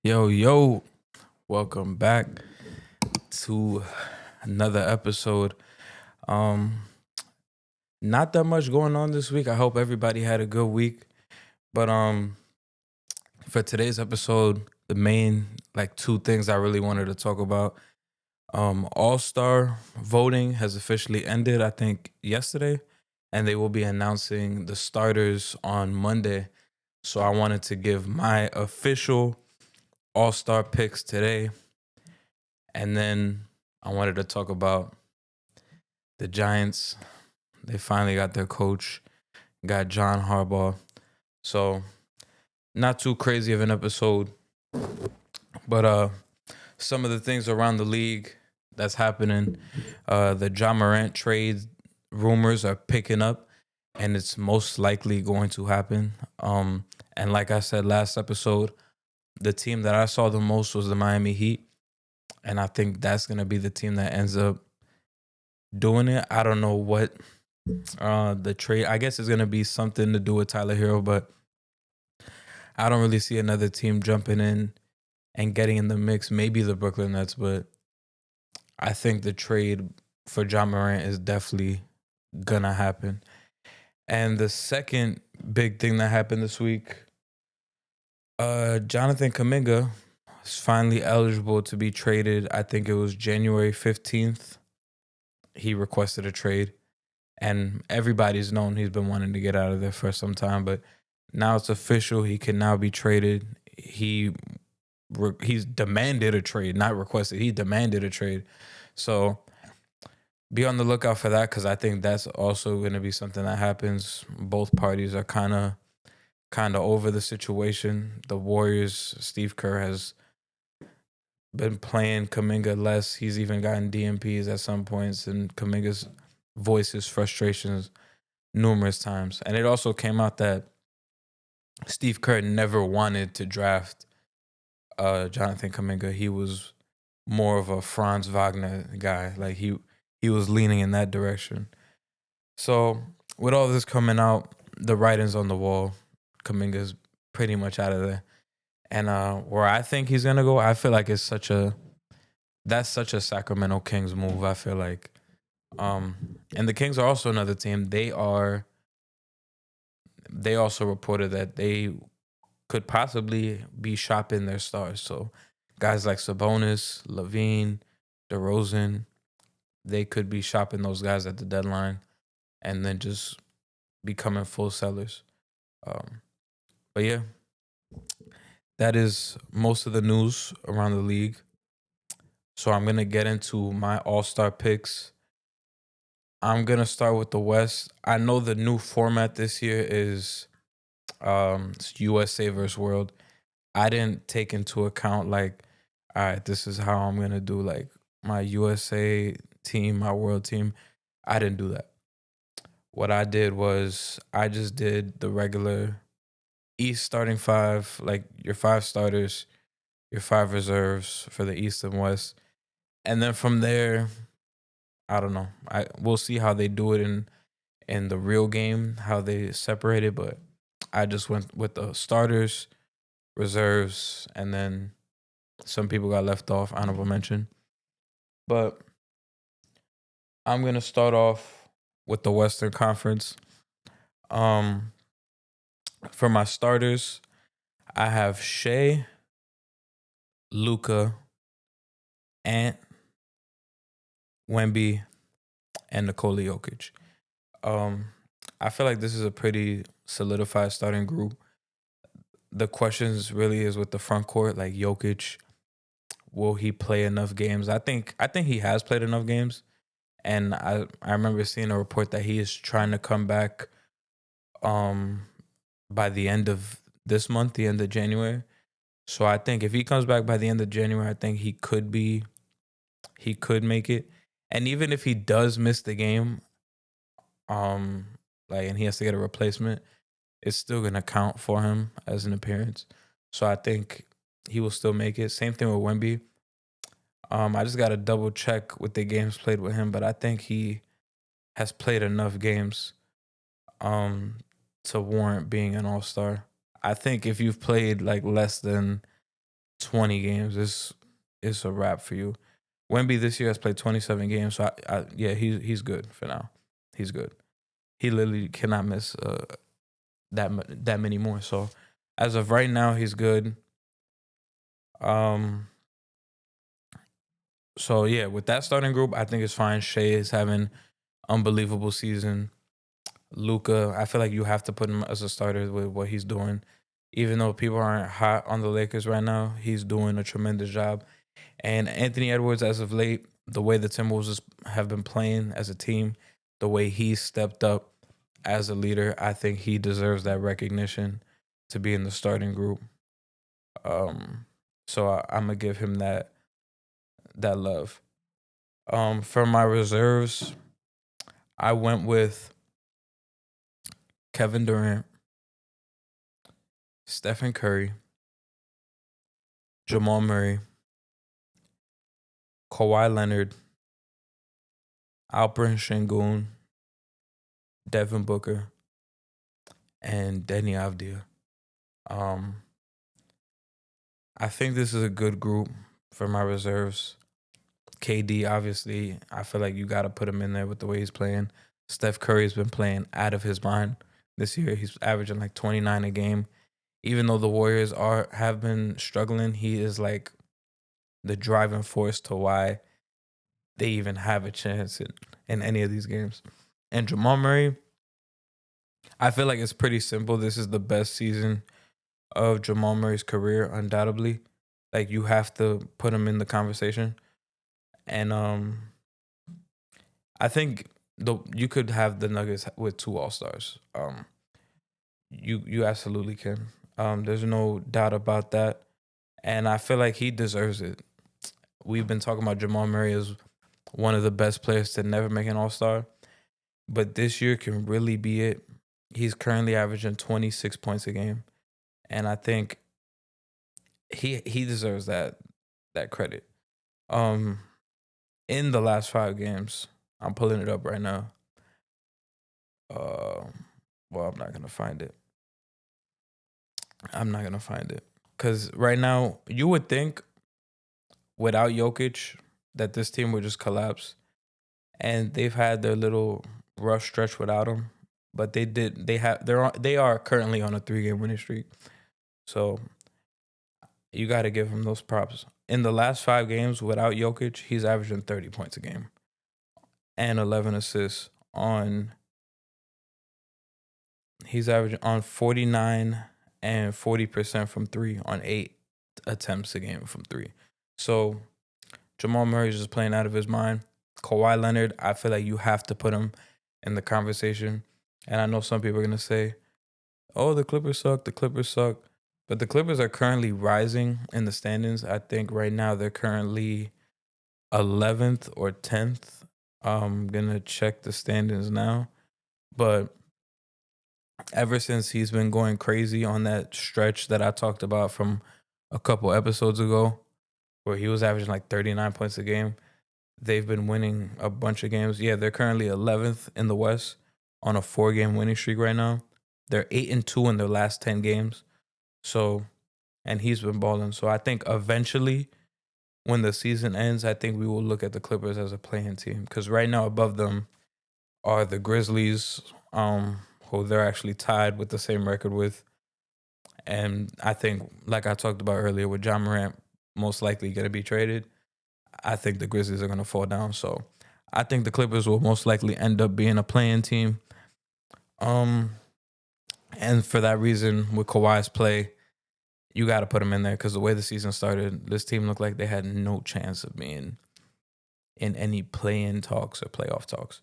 Yo, welcome back to another episode. Um, Not that much going on this week. I hope everybody had a good week. But for today's episode, the main two things I really wanted to talk about. All-Star voting has officially ended, I think, yesterday, and they will be announcing the starters on Monday. So I wanted to give my official All-Star picks today. And then I wanted to talk about the Giants. They finally got their coach, got John Harbaugh. So not too crazy of an episode, but some of the things around the league that's happening. The John Morant trade rumors are picking up, and it's most likely going to happen. And like I said last episode, the team that I saw the most was the Miami Heat, and I think that's gonna be the team that ends up doing it. I don't know what the trade. I guess it's gonna be something to do with Tyler Hero, but I don't really see another team jumping in and getting in the mix. Maybe the Brooklyn Nets, but I think the trade for John Morant is definitely gonna happen. And the second big thing that happened this week, Jonathon Kuminga is finally eligible to be traded. I think it was January 15th. He requested a trade. And everybody's known he's been wanting to get out of there for some time, but now it's official. He can now be traded. He's demanded a trade, not requested. He demanded a trade. So be on the lookout for that, because I think that's also going to be something that happens. Both parties are kind of over the situation. The Warriors, Steve Kerr has been playing Kuminga less. He's even gotten DMPs at some points, and Kuminga's voices frustrations numerous times. And it also came out that Steve Kerr never wanted to draft Jonathon Kuminga. He was more of a Franz Wagner guy. Like he was leaning in that direction. So with all this coming out, the writing's on the wall. Kuminga's pretty much out of there. And where I think he's gonna go, I feel like that's such a Sacramento Kings move. I feel like. And the Kings are also another team. They also reported that they could possibly be shopping their stars. So guys like Sabonis, Levine, DeRozan, they could be shopping those guys at the deadline and then just becoming full sellers. But yeah, that is most of the news around the league. So I'm going to get into my all-star picks. I'm going to start with the West. I know the new format this year is it's USA versus World. I didn't take into account all right, this is how I'm going to do my USA team, my world team. I didn't do that. What I did was I just did the regular East starting five, like your five starters, your five reserves for the East and West. And then from there, I don't know. We'll see how they do it in the real game, how they separate it, but I just went with the starters, reserves, and then some people got left off, honorable mention. But I'm going to start off with the Western Conference. For my starters, I have Shea, Luka, Ant, Wemby, and Nikola Jokic. I feel like this is a pretty solidified starting group. The questions really is with the front court, like Jokic. Will he play enough games? I think he has played enough games, and I remember seeing a report that he is trying to come back by the end of this month, the end of January. So I think if he comes back by the end of January, I think he could make it. And even if he does miss the game, and he has to get a replacement, it's still gonna count for him as an appearance. So I think he will still make it. Same thing with Wemby. I just gotta double check with the games played with him, but I think he has played enough games to warrant being an all-star. I think if you've played less than 20 games, it's a wrap for you. Wemby this year has played 27 games, so yeah, he's good for now. He's good. He literally cannot miss that many more. So as of right now, he's good. So yeah, with that starting group, I think it's fine. Shea is having unbelievable season. Luka, I feel like you have to put him as a starter with what he's doing. Even though people aren't hot on the Lakers right now, he's doing a tremendous job. And Anthony Edwards, as of late, the way the Timberwolves have been playing as a team, the way he's stepped up as a leader, I think he deserves that recognition to be in the starting group. So I'm gonna give him that love. For my reserves, I went with Kevin Durant, Stephen Curry, Jamal Murray, Kawhi Leonard, Alperen Sengun, Devin Booker, and Deni Avdija. I think this is a good group for my reserves. KD, obviously, I feel like you got to put him in there with the way he's playing. Steph Curry's been playing out of his mind this year. He's averaging like 29 a game. Even though the Warriors have been struggling, he is like the driving force to why they even have a chance in any of these games. And Jamal Murray, I feel like it's pretty simple. This is the best season of Jamal Murray's career, undoubtedly. Like, you have to put him in the conversation. And I think you could have the Nuggets with 2 All-Stars. You absolutely can. There's no doubt about that. And I feel like he deserves it. We've been talking about Jamal Murray as one of the best players to never make an All-Star. But this year can really be it. He's currently averaging 26 points a game. And I think he deserves that credit. In the last 5 games, I'm pulling it up right now. Well, I'm not gonna find it. Because right now, you would think without Jokic that this team would just collapse. And they've had their little rough stretch without him. But they are currently on a 3-game winning streak. So you got to give him those props. In the last 5 games without Jokic, he's averaging 30 points a game and 11 assists he's averaging on 49 and 40% from 3 on 8 attempts a game from 3. So Jamal Murray is just playing out of his mind. Kawhi Leonard, I feel like you have to put him in the conversation. And I know some people are going to say, oh, the Clippers suck. But the Clippers are currently rising in the standings. I think right now they're currently 11th or 10th. I'm going to check the standings now. But ever since he's been going crazy on that stretch that I talked about from a couple episodes ago, where he was averaging like 39 points a game, they've been winning a bunch of games. Yeah, they're currently 11th in the West on a 4-game winning streak right now. They're 8-2 in their last 10 games. So, and he's been balling. So I think eventually, when the season ends, I think we will look at the Clippers as a playing team. Because right now above them are the Grizzlies, who they're actually tied with the same record with. And I think, like I talked about earlier, with John Morant most likely going to be traded, I think the Grizzlies are going to fall down. So I think the Clippers will most likely end up being a playing team. And for that reason, with Kawhi's play, you got to put him in there because the way the season started, this team looked like they had no chance of being in any play-in talks or playoff talks.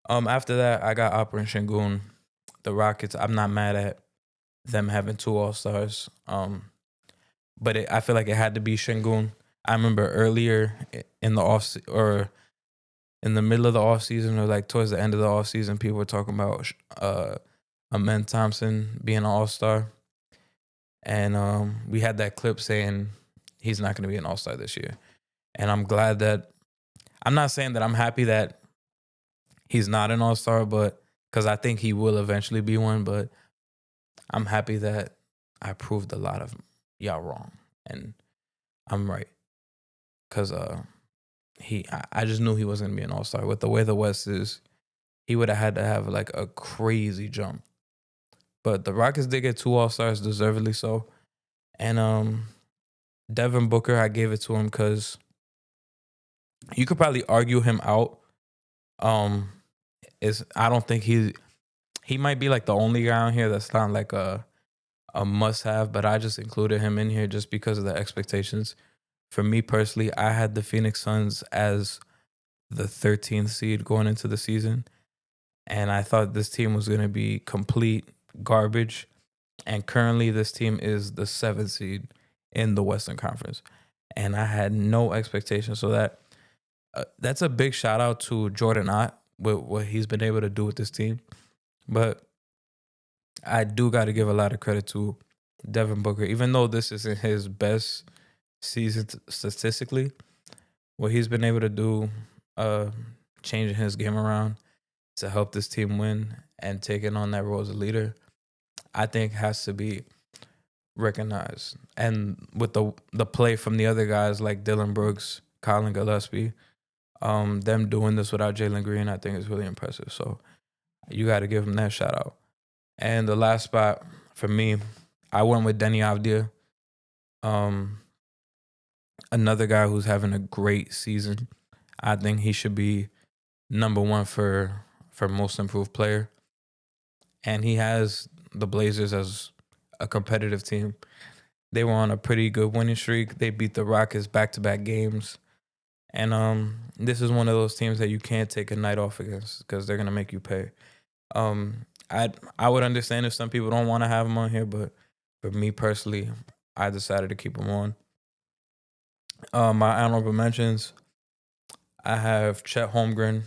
After that, I got Alperen Sengun, the Rockets. I'm not mad at them having 2 All-Stars. But I feel like it had to be Sengun. I remember earlier in the or in the middle of the offseason or like towards the end of the offseason, people were talking about Amen Thompson being an All-Star. And we had that clip saying he's not going to be an All-Star this year. And I'm glad that, I'm not saying that I'm happy that he's not an All-Star, but because I think he will eventually be one, but I'm happy that I proved a lot of y'all wrong. And I'm right. Because I just knew he wasn't going to be an all-star. With the way the West is, he would have had to have like a crazy jump. But the Rockets did get 2 all-stars, deservedly so. And Devin Booker, I gave it to him because you could probably argue him out. I don't think he might be like the only guy on here that's not like a must-have, but I just included him in here just because of the expectations. For me personally, I had the Phoenix Suns as the 13th seed going into the season, and I thought this team was going to be complete garbage. And currently, this team is the 7th seed in the Western Conference, and I had no expectations. So that's a big shout out to Jordan Ott with what he's been able to do with this team. But I do got to give a lot of credit to Devin Booker, even though this isn't his best season statistically. What he's been able to do, changing his game around to help this team win and taking on that role as a leader, I think has to be recognized. And with the play from the other guys like Dylan Brooks, Colin Gillespie, them doing this without Jalen Green, I think is really impressive. So you got to give him that shout out. And the last spot for me, I went with Denny Avdia. Another guy who's having a great season. I think he should be number 1 for most improved player. And he has the Blazers as a competitive team. They were on a pretty good winning streak. They beat the Rockets back-to-back games. And this is one of those teams that you can't take a night off against because they're gonna make you pay. I would understand if some people don't want to have him on here, but for me personally, I decided to keep him on. My honorable mentions, I have Chet Holmgren.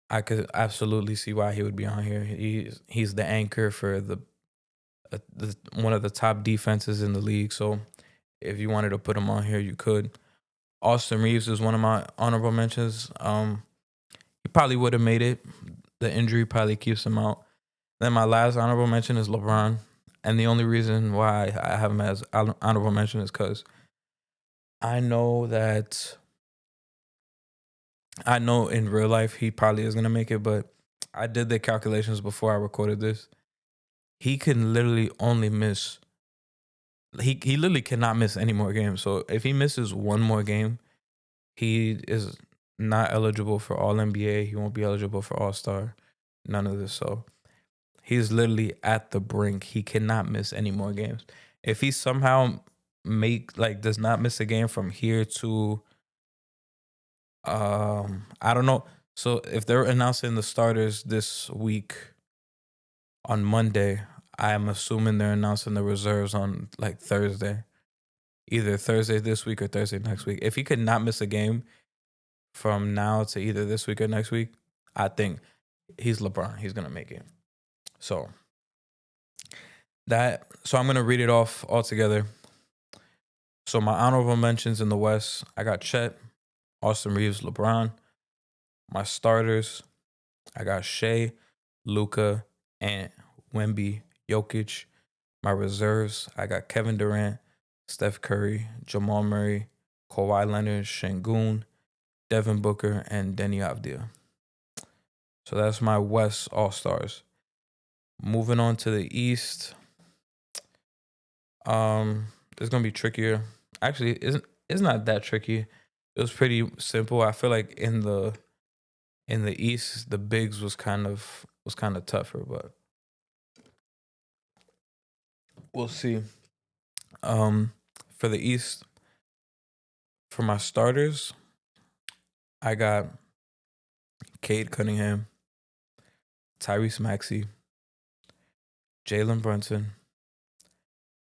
I could absolutely see why he would be on here. He's the anchor for the one of the top defenses in the league. So if you wanted to put him on here, you could. Austin Reeves is one of my honorable mentions. He probably would have made it. The injury probably keeps him out. Then my last honorable mention is LeBron. And the only reason why I have him as honorable mention is because I know in real life he probably is going to make it, but I did the calculations before I recorded this. He can literally only miss, he literally cannot miss any more games. So if he misses one more game, he is not eligible for All NBA. He won't be eligible for All Star. None of this. So he's literally at the brink. He cannot miss any more games. If he somehow does not miss a game from here to I don't know. So if they're announcing the starters this week on Monday, I'm assuming they're announcing the reserves on like Thursday. Either Thursday this week or Thursday next week. If he could not miss a game from now to either this week or next week, I think he's LeBron. He's gonna make it. So I'm gonna read it off all together. So my honorable mentions in the West, I got Chet, Austin Reeves, LeBron. My starters, I got Shea, Luka, and Wemby, Jokic. My reserves, I got Kevin Durant, Steph Curry, Jamal Murray, Kawhi Leonard, Şengün, Devin Booker, and Denny Avdia. So that's my West All-Stars. Moving on to the East, it's gonna be trickier. Actually, it's not that tricky. It was pretty simple. I feel like in the East, the bigs was kind of tougher, but we'll see. For the East, for my starters, I got Cade Cunningham, Tyrese Maxey, Jalen Brunson,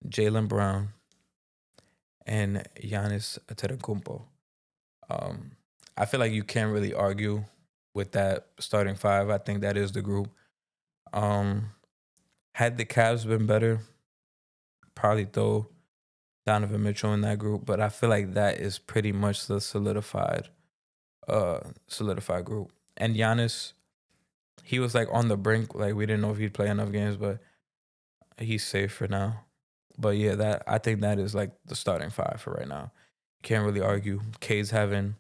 Jaylen Brown, and Giannis Antetokounmpo. I feel like you can't really argue with that starting 5. I think that is the group. Had the Cavs been better, probably throw Donovan Mitchell in that group, but I feel like that is pretty much the solidified group. And Giannis, he was like on the brink, like we didn't know if he'd play enough games, but he's safe for now. But yeah, that I think that is like the starting five for right now. Can't really argue. Cade's having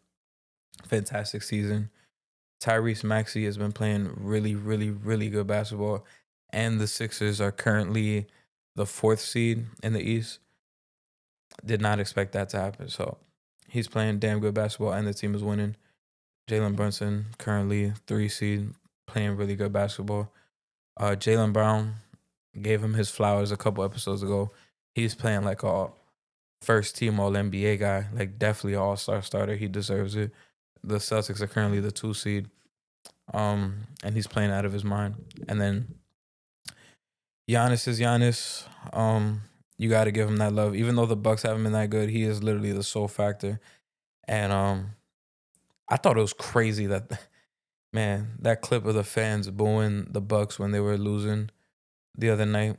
a fantastic season. Tyrese Maxey has been playing really, really, really good basketball. And the Sixers are currently the fourth seed in the East. Did not expect that to happen. So he's playing damn good basketball and the team is winning. Jalen Brunson, currently 3 seed, playing really good basketball. Jaylen Brown gave him his flowers a couple episodes ago. He's playing like a first team All NBA guy, like definitely an All Star starter. He deserves it. The Celtics are currently the 2 seed, and he's playing out of his mind. And then Giannis is Giannis. You got to give him that love, even though the Bucks haven't been that good. He is literally the sole factor. And I thought it was crazy that man, that clip of the fans booing the Bucks when they were losing the other night.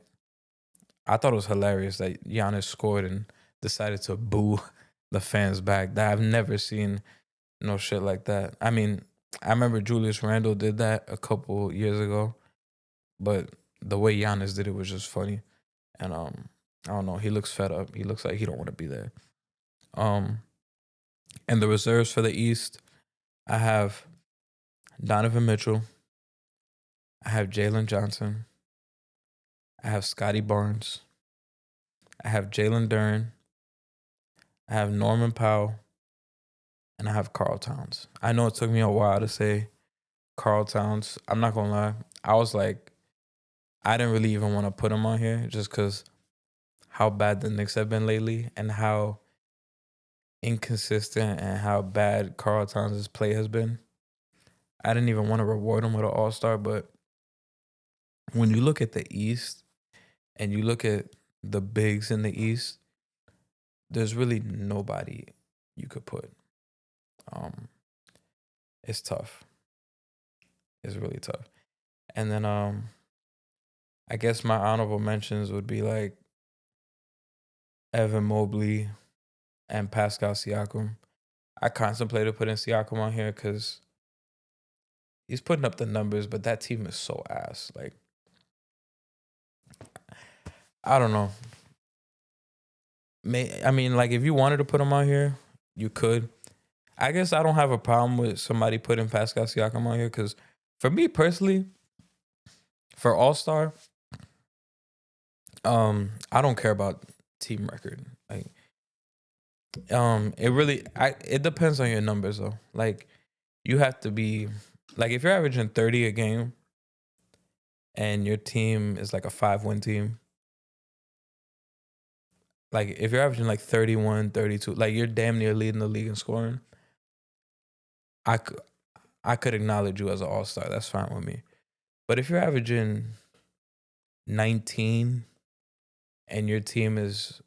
I thought it was hilarious that Giannis scored and decided to boo the fans back. That I've never seen no shit like that. I mean, I remember Julius Randle did that a couple years ago, but the way Giannis did it was just funny. And I don't know, he looks fed up. He looks like he don't want to be there. Um, and the reserves for the East, I have Donovan Mitchell. I have Jalen Johnson. I have Scotty Barnes. I have Jalen Duren. I have Norman Powell. And I have Carl Towns. I know it took me a while to say Carl Towns. I'm not going to lie. I was like, I didn't really even want to put him on here just because how bad the Knicks have been lately and how inconsistent and how bad Carl Towns' play has been. I didn't even want to reward him with an All-Star, but when you look at the East and you look at the bigs in the East, there's really nobody you could put. It's tough. It's really tough. And then I guess my honorable mentions would be like Evan Mobley and Pascal Siakam. I contemplated putting Siakam on here because he's putting up the numbers, but that team is so ass. Like, I don't know. I mean, like, if you wanted to put him on here, you could. I guess I don't have a problem with somebody putting Pascal Siakam on here because for me personally, for All-Star, I don't care about team record. Like, it depends on your numbers though. Like, you have to be like if you're averaging 30 a game and your team is like a 5-win team, like if you're averaging like 31, 32, like you're damn near leading the league in scoring, I could acknowledge you as an all-star. That's fine with me. But if you're averaging 19 and your team is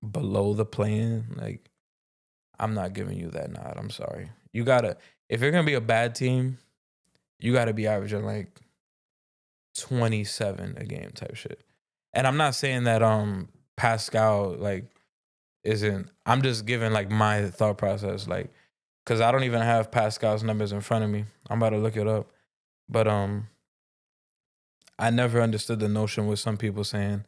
below the play-in, like I'm not giving you that nod. I'm sorry. If you're gonna be a bad team, you gotta be averaging like 27 a game type shit. And I'm not saying that Pascal like isn't. I'm just giving like my thought process, like because I don't even have Pascal's numbers in front of me. I'm about to look it up, but I never understood the notion with some people saying,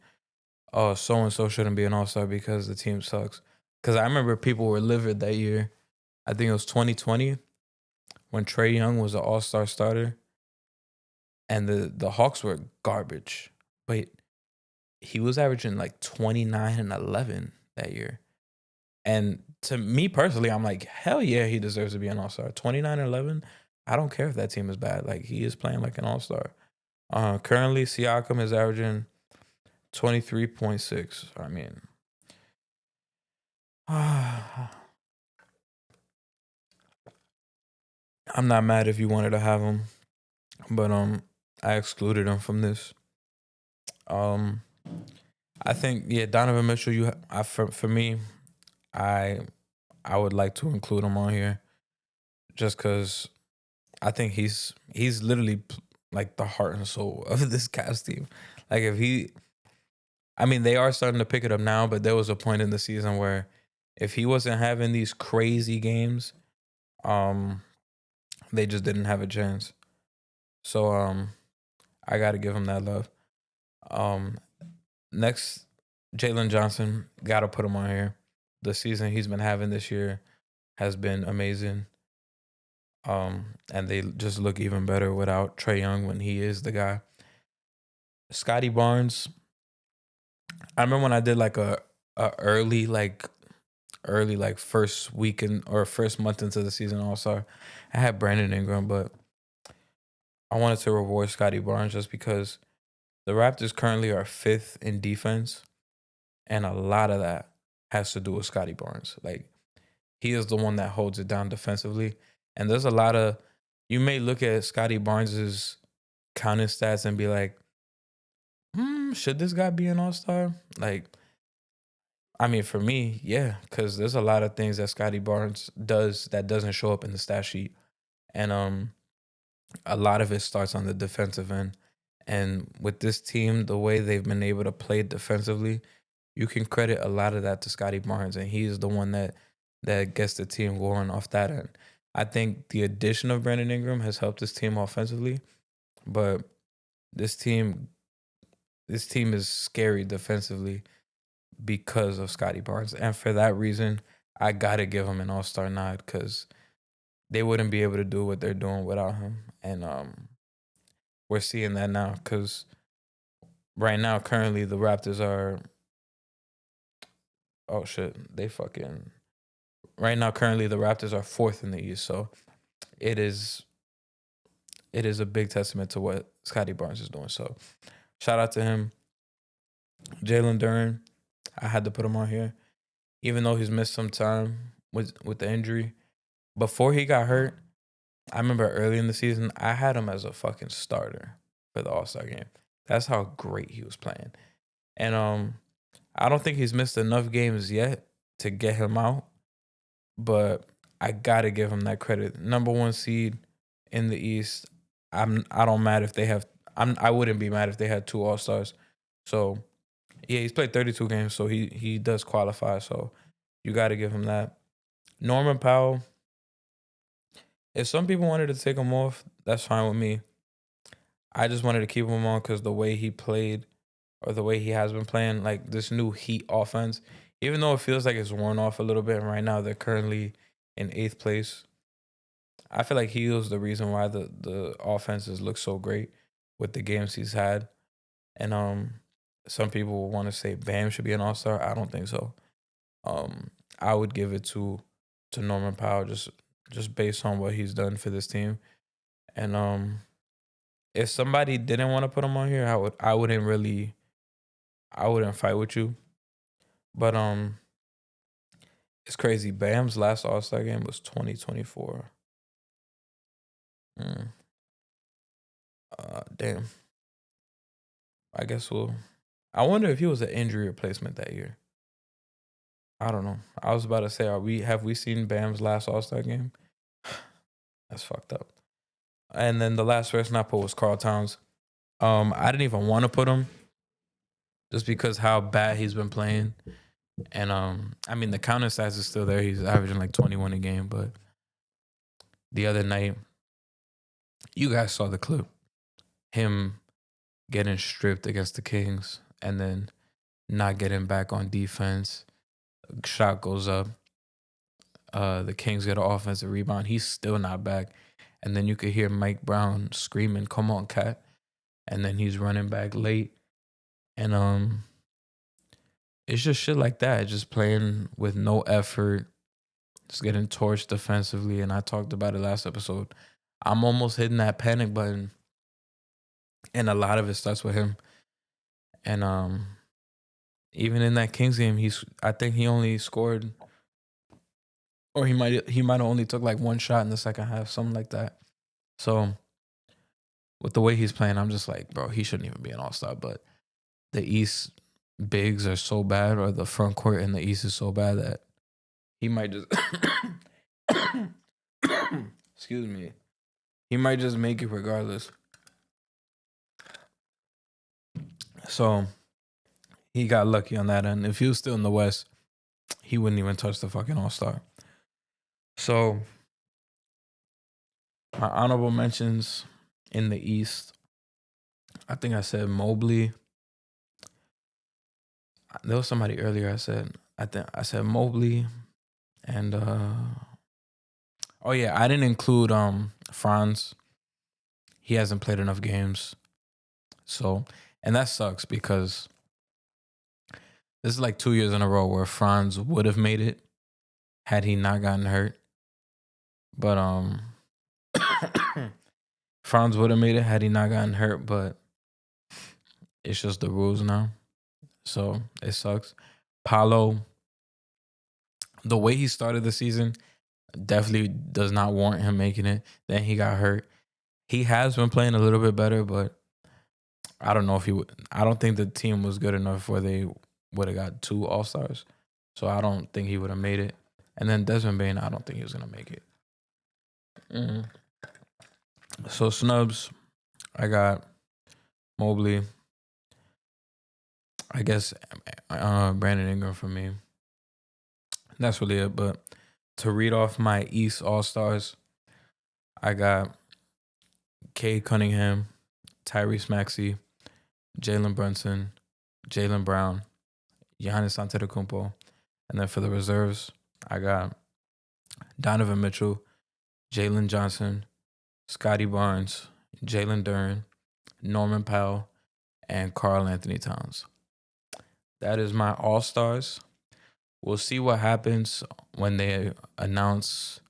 "Oh, so and so shouldn't be an all-star because the team sucks." Because I remember people were livid that year. I think it was 2020 when Trae Young was an all-star starter, and the Hawks were garbage. But he was averaging like 29 and 11 that year. And to me personally, I'm like, hell yeah, he deserves to be an all-star. 29 and 11, I don't care if that team is bad. Like, he is playing like an all-star. Currently, Siakam is averaging 23.6. I mean, I'm not mad if you wanted to have him, but I excluded him from this. I think Donovan Mitchell. For me, I would like to include him on here, just because I think he's literally like the heart and soul of this Cavs team. Like I mean, they are starting to pick it up now, but there was a point in the season where if he wasn't having these crazy games, they just didn't have a chance. So I got to give him that love. Next Jalen Johnson, gotta put him on here. The season he's been having this year has been amazing. And they just look even better without Trae Young when he is the guy. Scotty Barnes. I remember when I did like a early like first weekend or first month into the season All-Star. I had Brandon Ingram, but I wanted to reward Scotty Barnes just because the Raptors currently are fifth in defense, and a lot of that has to do with Scotty Barnes. Like he is the one that holds it down defensively, and there's a lot of you may look at Scotty Barnes's counting stats and be like, should this guy be an All-Star? Like, I mean, for me, yeah, because there's a lot of things that Scotty Barnes does that doesn't show up in the stat sheet, and a lot of it starts on the defensive end. And with this team, the way they've been able to play defensively, you can credit a lot of that to Scotty Barnes, and he's the one that gets the team going off that end. I think the addition of Brandon Ingram has helped this team offensively, but this team this team is scary defensively because of Scotty Barnes. And for that reason, I gotta give him an All-Star nod because they wouldn't be able to do what they're doing without him. And we're seeing that now because right now, currently, the Raptors are oh shit, they fucking right now, currently the Raptors are fourth in the East. So it is a big testament to what Scotty Barnes is doing. So shout out to him. Jalen Duren, I had to put him on here. Even though he's missed some time with the injury. Before he got hurt, I remember early in the season, I had him as a fucking starter for the All-Star game. That's how great he was playing. And I don't think he's missed enough games yet to get him out, but I gotta give him that credit. Number one seed in the East. I don't mad if they have I wouldn't be mad if they had two All-Stars. So yeah, he's played 32 games, so he does qualify. So you gotta give him that. Norman Powell, if some people wanted to take him off, that's fine with me. I just wanted to keep him on because the way he played or the way he has been playing, like this new Heat offense, even though it feels like it's worn off a little bit, and right now they're currently in 8th place. I feel like he was the reason why the offenses look so great with the games he's had. And some people want to say Bam should be an All-Star. I don't think so. I would give it to Norman Powell just based on what he's done for this team. And if somebody didn't want to put him on here, I wouldn't fight with you. But it's crazy. Bam's last All-Star game was 2024. Damn. I guess I wonder if he was an injury replacement that year. I don't know. I was about to say, have we seen Bam's last All-Star game? That's fucked up. And then the last person I put was Karl Towns. I didn't even want to put him just because how bad he's been playing. And I mean the counter stats is still there. He's averaging like 21 a game, but the other night, you guys saw the clip. Him getting stripped against the Kings and then not getting back on defense. Shot goes up. The Kings get an offensive rebound. He's still not back. And then you could hear Mike Brown screaming, "Come on, Cat." And then he's running back late. And it's just shit like that. Just playing with no effort. Just getting torched defensively. And I talked about it last episode. I'm almost hitting that panic button. And a lot of it starts with him. And even in that Kings game, I think he only scored, or he might have only took like one shot in the second half, something like that. So with the way he's playing, I'm just like, bro, he shouldn't even be an All-Star. But the East bigs are so bad, or the front court in the East is so bad that he might just excuse me. He might just make it regardless. So he got lucky on that end. If he was still in the West, he wouldn't even touch the fucking All-Star. So my honorable mentions in the East, I think I said Mobley. there was somebody earlier. I said Mobley and oh yeah, I didn't include Franz. He hasn't played enough games, so and that sucks because this is like 2 years in a row where Franz would have made it had he not gotten hurt. But Franz would have made it had he not gotten hurt, but it's just the rules now. So it sucks. Paolo, the way he started the season definitely does not warrant him making it. Then he got hurt. He has been playing a little bit better, but I don't know if he would. I don't think the team was good enough where they would have got 2 All-Stars. So I don't think he would have made it. And then Desmond Bain, I don't think he was going to make it. Mm. So snubs, I got Mobley. I guess Brandon Ingram for me. That's really it. But to read off my East All-Stars, I got Cade Cunningham, Tyrese Maxey, Jalen Brunson, Jaylen Brown, Giannis Antetokounmpo. And then for the reserves, I got Donovan Mitchell, Jalen Johnson, Scotty Barnes, Jalen Duren, Norman Powell, and Karl Anthony Towns. That is my All-Stars. We'll see what happens when they announce.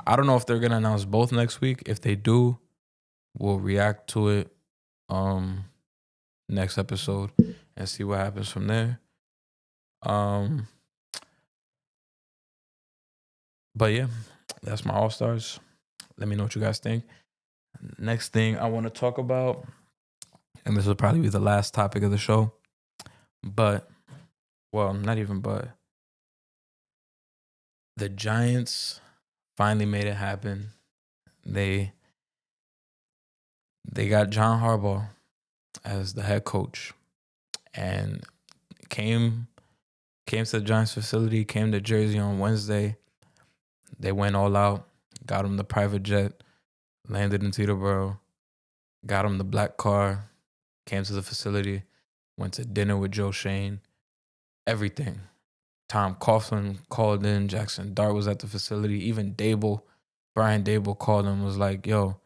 I don't know if they're going to announce both next week. If they do, we'll react to it next episode and see what happens from there. But yeah, that's my All-Stars. Let me know what you guys think. Next thing I want to talk about, and this will probably be the last topic of the show, but, well, not even but, the Giants finally made it happen. They got John Harbaugh as the head coach and came to the Giants facility, came to Jersey on Wednesday. They went all out, got him the private jet, landed in Teterboro, got him the black car, came to the facility, went to dinner with Joe Shane, everything. Tom Coughlin called in, Jackson Dart was at the facility, even Brian Dable called him, was like, yo,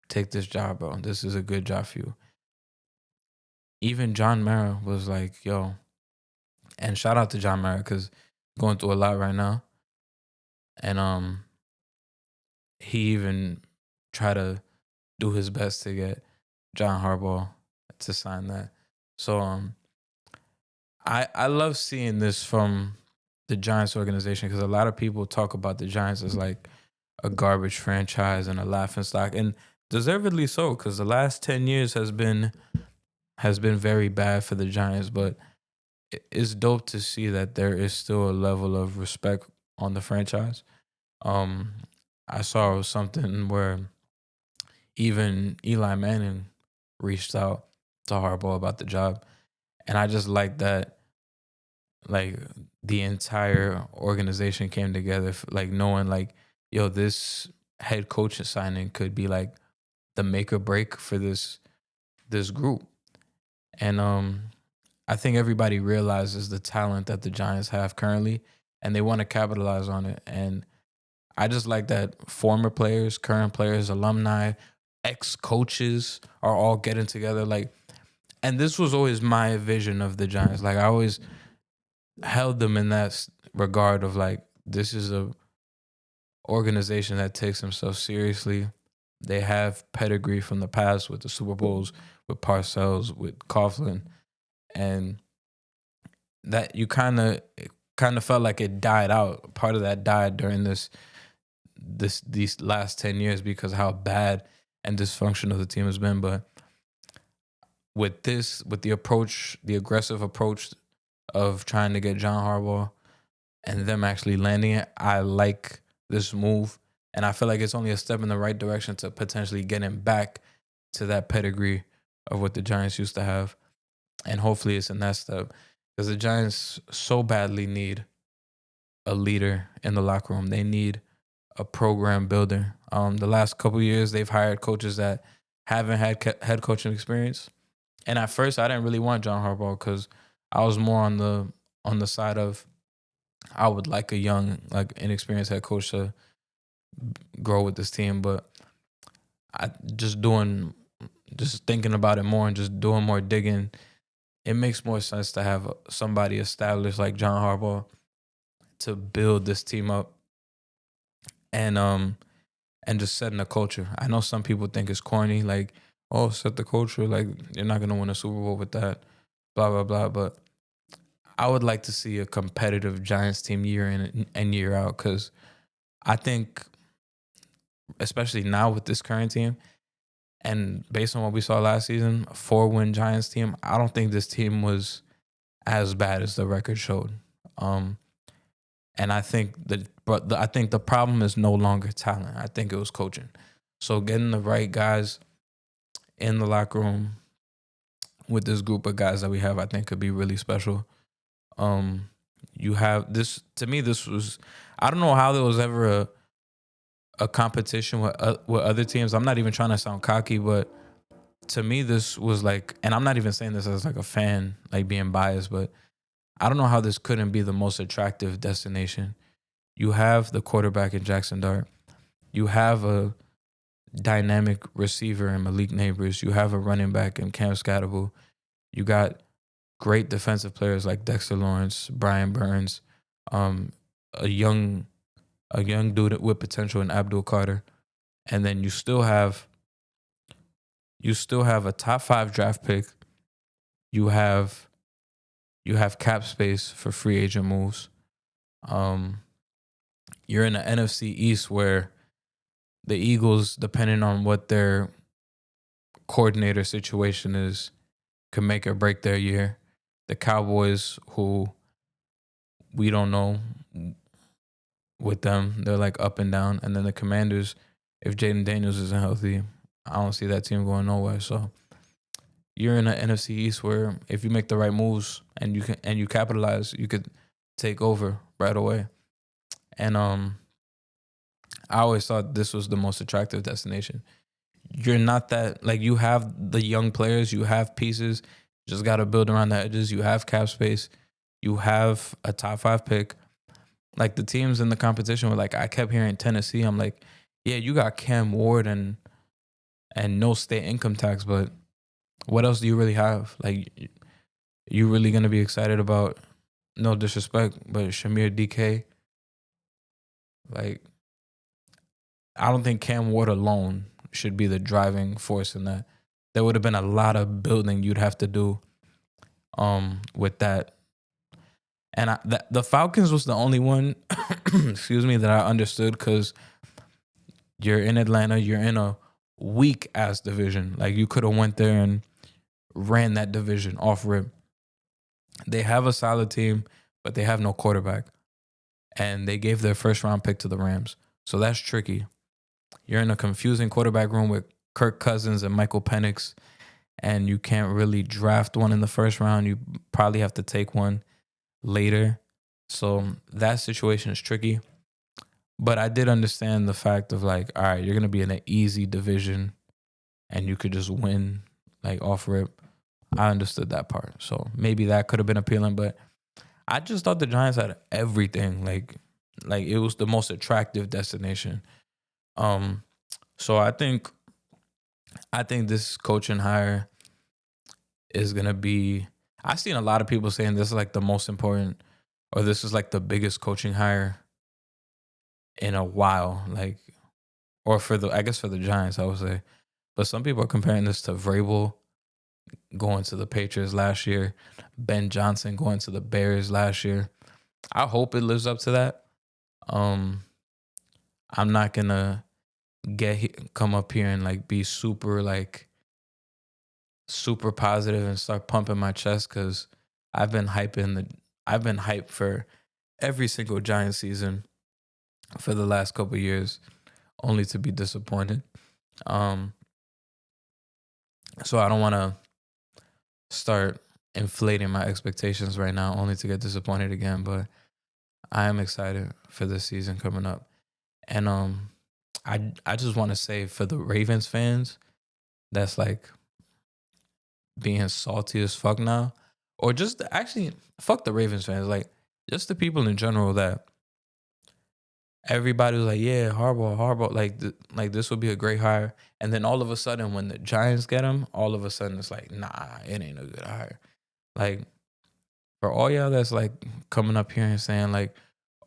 take this job, bro. This is a good job for you. Even John Mara was like, yo, and shout out to John Mara because going through a lot right now. And he even tried to do his best to get John Harbaugh to sign that. So I love seeing this from the Giants organization because a lot of people talk about the Giants as like a garbage franchise and a laughingstock, and deservedly so because the last 10 years has been very bad for the Giants. But it's dope to see that there is still a level of respect on the franchise. I saw something where even Eli Manning reached out to Harbaugh about the job. And I just like that, like, the entire organization came together, like, knowing, like, yo, this head coach signing could be, like, the make or break for this group. And I think everybody realizes the talent that the Giants have currently, and they want to capitalize on it. And I just like that former players, current players, alumni, ex-coaches are all getting together. Like, and this was always my vision of the Giants. Like, I always held them in that regard of, like, this is a organization that takes themselves seriously. They have pedigree from the past with the Super Bowls, with Parcells, with Coughlin, and that you kind of felt like it died out. Part of that died during these last 10 years because of how bad and dysfunctional the team has been. But with the approach, the aggressive approach of trying to get John Harbaugh and them actually landing it, I like this move. And I feel like it's only a step in the right direction to potentially getting back to that pedigree of what the Giants used to have. And hopefully it's in that step because the Giants so badly need a leader in the locker room. They need a program builder. The last couple of years, they've hired coaches that haven't had head coaching experience. And at first, I didn't really want John Harbaugh because I was more on the side of I would like a young, like inexperienced head coach to grow with this team, but I just thinking about it more and just doing more digging, it makes more sense to have somebody established like John Harbaugh to build this team up and just setting a culture. I know some people think it's corny, like, oh, set the culture, like you're not gonna win a Super Bowl with that, blah blah blah. But I would like to see a competitive Giants team year in and year out because I think, especially now with this current team, and based on what we saw last season, a 4-win Giants team, I don't think this team was as bad as the record showed. Um, and I think I think the problem is no longer talent. I think it was coaching. So getting the right guys in the locker room with this group of guys that we have, I think could be really special. You have this to me. This was I don't know how there was ever a competition with other teams. I'm not even trying to sound cocky, but to me this was like, and I'm not even saying this as like a fan, like being biased, but I don't know how this couldn't be the most attractive destination. You have the quarterback in Jackson Dart. You have a dynamic receiver in Malik Neighbors. You have a running back in Cam Scatterable. You got great defensive players like Dexter Lawrence, Brian Burns, um, a young dude with potential in Abdul Carter, and then you still have a top 5 draft pick. You have cap space for free agent moves. Um, you're in the NFC East where the Eagles, depending on what their coordinator situation is, can make or break their year. The Cowboys, who we don't know with them, they're like up and down. And then the Commanders, if Jaden Daniels isn't healthy, I don't see that team going nowhere. So you're in the NFC East where if you make the right moves and you capitalize, you could take over right away. And I always thought this was the most attractive destination. You're not that, like, you have the young players, you have pieces, just got to build around the edges. You have cap space, you have a top 5 pick. Like the teams in the competition were like, I kept hearing Tennessee. I'm like, yeah, you got Cam Ward and no state income tax, but what else do you really have? Like, you really gonna be excited about? No disrespect, but Shamir DK. Like, I don't think Cam Ward alone should be the driving force in that. There would have been a lot of building you'd have to do with that. And the Falcons was the only one, excuse me, that I understood because you're in Atlanta, you're in a weak ass division. Like you could have went there and ran that division off rip. They have a solid team, but they have no quarterback. And they gave their first round pick to the Rams. So that's tricky. You're in a confusing quarterback room with Kirk Cousins and Michael Penix, and you can't really draft one in the first round. You probably have to take one later. So that situation is tricky. But I did understand the fact of like, all right, you're going to be in an easy division and you could just win like off rip. I understood that part. So maybe that could have been appealing, but I just thought the Giants had everything. Like it was the most attractive destination. So I think this coaching hire is going to be, I've seen a lot of people saying this is like the most important, or this is like the biggest coaching hire in a while, like, or for the Giants, I would say. But some people are comparing this to Vrabel going to the Patriots last year, Ben Johnson going to the Bears last year. I hope it lives up to that. I'm not gonna come up here and like be super positive and start pumping my chest because I've been hyped for every single Giants season for the last couple of years, only to be disappointed. So I don't want to start inflating my expectations right now, only to get disappointed again. But I am excited for this season coming up, and I just want to say for the Ravens fans, that's like being salty as fuck now. or just actually fuck the Ravens fans, like just the people in general that everybody was like, yeah, Harbaugh, like this would be a great hire. And then all of a sudden, when the Giants get him, all of a sudden it's like, nah, it ain't a good hire. Like for all y'all that's like coming up here and saying like,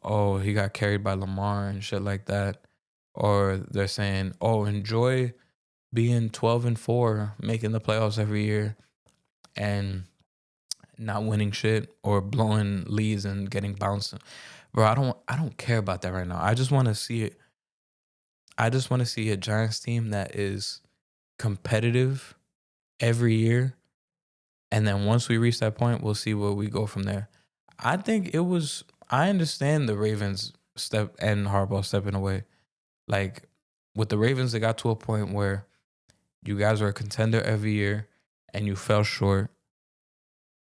oh, he got carried by Lamar and shit like that, or they're saying, oh, enjoy being 12-4, making the playoffs every year, and not winning shit or blowing leads and getting bounced. Bro, I don't care about that right now. I just want to see it. I just want to see a Giants team that is competitive every year. And then once we reach that point, we'll see where we go from there. I understand the Ravens step and Harbaugh stepping away. Like with the Ravens, it got to a point where you guys were a contender every year and you fell short.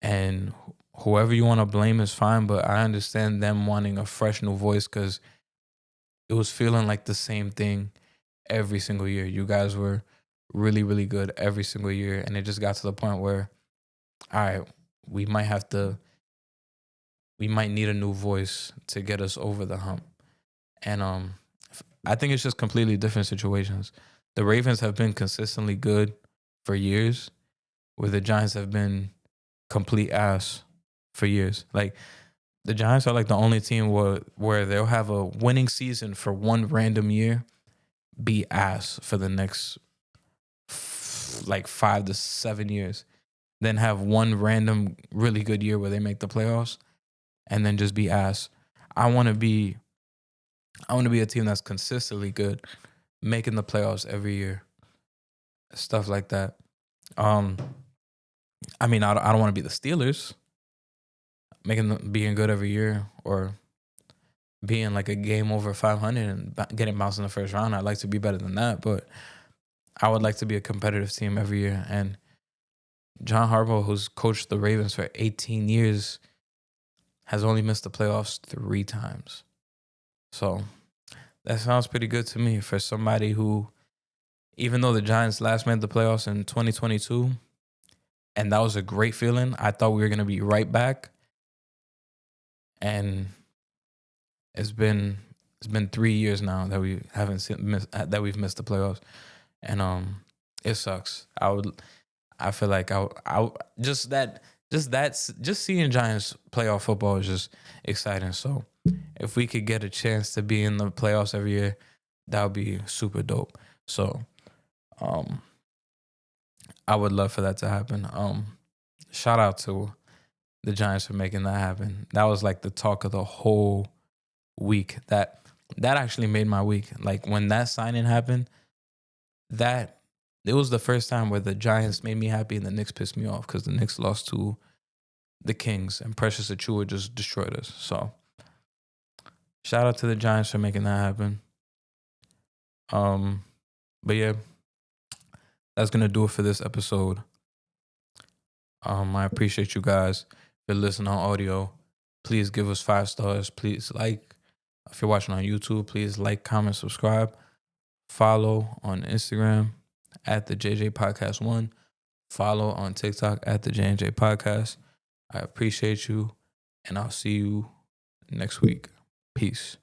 And whoever you want to blame is fine, but I understand them wanting a fresh new voice because it was feeling like the same thing every single year. You guys were really, really good every single year. And it just got to the point where, all right, we might need a new voice to get us over the hump. And I think it's just completely different situations. The Ravens have been consistently good for years, where the Giants have been complete ass for years. Like the Giants are like the only team where they'll have a winning season for one random year, be ass for the next like 5 to 7 years, then have one random really good year where they make the playoffs, and then just be ass. I want to be a team that's consistently good, making the playoffs every year, stuff like that. I mean, I don't want to be the Steelers, being good every year, or being like a game over 500 and getting bounced in the first round. I'd like to be better than that, but I would like to be a competitive team every year. And John Harbaugh, who's coached the Ravens for 18 years, has only missed the playoffs 3 times. So that sounds pretty good to me for somebody who, even though the Giants last made the playoffs in 2022, and that was a great feeling, I thought we were going to be right back. And it's been 3 years now that we that we've missed the playoffs, and it sucks. I feel like just seeing Giants playoff football is just exciting. So if we could get a chance to be in the playoffs every year, that would be super dope. So I would love for that to happen. Shout out to the Giants for making that happen. That was like the talk of the whole week. That actually made my week. Like when that signing happened, that it was the first time where the Giants made me happy and the Knicks pissed me off because the Knicks lost to the Kings and Precious Achiuwa just destroyed us. So shout out to the Giants for making that happen. But yeah, that's gonna do it for this episode. I appreciate you guys for listening on audio. Please give us 5 stars. Please like. If you're watching on YouTube, please like, comment, subscribe. Follow on Instagram at the JJ Podcast 1. Follow on TikTok at the J&J Podcast. I appreciate you, and I'll see you next week. Peace.